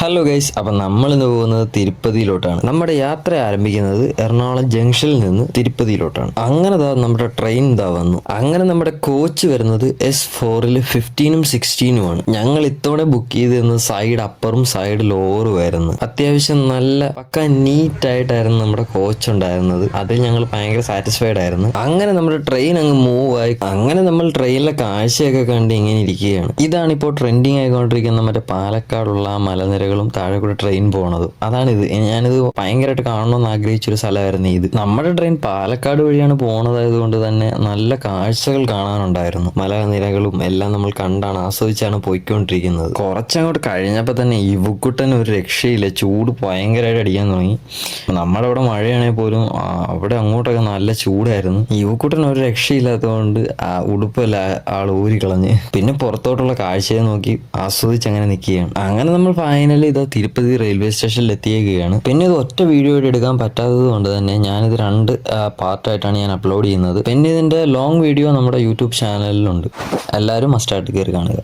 Hello guys, അപ്പം നമ്മൾ ഇന്ന് പോകുന്നത് തിരുപ്പതിയിലോട്ടാണ്. നമ്മുടെ യാത്ര ആരംഭിക്കുന്നത് എറണാകുളം ജംഗ്ഷനിൽ നിന്ന് തിരുപ്പതിയിലോട്ടാണ്. അങ്ങനെ നമ്മുടെ ട്രെയിൻ വന്നു. അങ്ങനെ നമ്മുടെ കോച്ച് വരുന്നത് S4 15-ഉം 16-ഉമാണ്. ഞങ്ങൾ ഇത്തവണ ബുക്ക് ചെയ്തിരുന്നത് സൈഡ് അപ്പറും സൈഡ് ലോവറും ആയിരുന്നു. അത്യാവശ്യം നല്ല പക്ക നീറ്റ് ആയിട്ടായിരുന്നു നമ്മുടെ കോച്ച് ഉണ്ടായിരുന്നത്. അതിൽ ഞങ്ങൾ ഭയങ്കര സാറ്റിസ്ഫൈഡ് ആയിരുന്നു. അങ്ങനെ നമ്മുടെ ട്രെയിൻ അങ്ങ് മൂവ് ആയി. അങ്ങനെ നമ്മൾ ട്രെയിനിലെ കാഴ്ചയൊക്കെ കണ്ട് ഇങ്ങനെ ഇരിക്കുകയാണ്. ഇതാണിപ്പോൾ ട്രെൻഡിങ് ആയിക്കൊണ്ടിരിക്കുന്ന മറ്റേ പാലക്കാടുള്ള മലനിര താഴെ കൂടെ ട്രെയിൻ പോണത്. അതാണിത്. ഞാനിത് ഭയങ്കരമായിട്ട് കാണണമെന്ന് ആഗ്രഹിച്ചൊരു സ്ഥലമായിരുന്നു ഇത്. നമ്മുടെ ട്രെയിൻ പാലക്കാട് വഴിയാണ് പോണതായത് കൊണ്ട് തന്നെ നല്ല കാഴ്ചകൾ കാണാനുണ്ടായിരുന്നു. മലനിരകളും എല്ലാം നമ്മൾ കണ്ടാണ് ആസ്വദിച്ചാണ് പോയിക്കൊണ്ടിരിക്കുന്നത്. കുറച്ചങ്ങോട്ട് കഴിഞ്ഞപ്പോൾ തന്നെ ഇവുക്കുട്ടൻ ഒരു രക്ഷയില്ല. ചൂട് ഭയങ്കരമായിട്ട് അടിക്കാൻ തുടങ്ങി. നമ്മുടെ അവിടെ മഴയാണെങ്കിൽ പോലും അവിടെ അങ്ങോട്ടൊക്കെ നല്ല ചൂടായിരുന്നു. ഇവുക്കുട്ടൻ ഒരു രക്ഷയില്ലാത്തതുകൊണ്ട് ആ ഉടുപ്പല്ല ആൾ ഊരിക്കളഞ്ഞ് പിന്നെ പുറത്തോട്ടുള്ള കാഴ്ചയെ നോക്കി ആസ്വദിച്ച് അങ്ങനെ നിൽക്കുകയാണ്. അങ്ങനെ നമ്മൾ ഫൈനലി ഇത് തിരുപ്പതി റെയിൽവേ സ്റ്റേഷനിൽ എത്തിയേക്കുകയാണ്. പിന്നെ ഇത് ഒറ്റ വീഡിയോ എടുക്കാൻ പറ്റാത്തത് കൊണ്ട് തന്നെ ഞാനിത് രണ്ട് പാർട്ടായിട്ടാണ് ഞാൻ അപ്ലോഡ് ചെയ്യുന്നത്. പിന്നെ ഇതിന്റെ ലോങ് വീഡിയോ നമ്മുടെ യൂട്യൂബ് ചാനലിലുണ്ട്. എല്ലാവരും മസ്റ്റായിട്ട് കയറി കാണുക.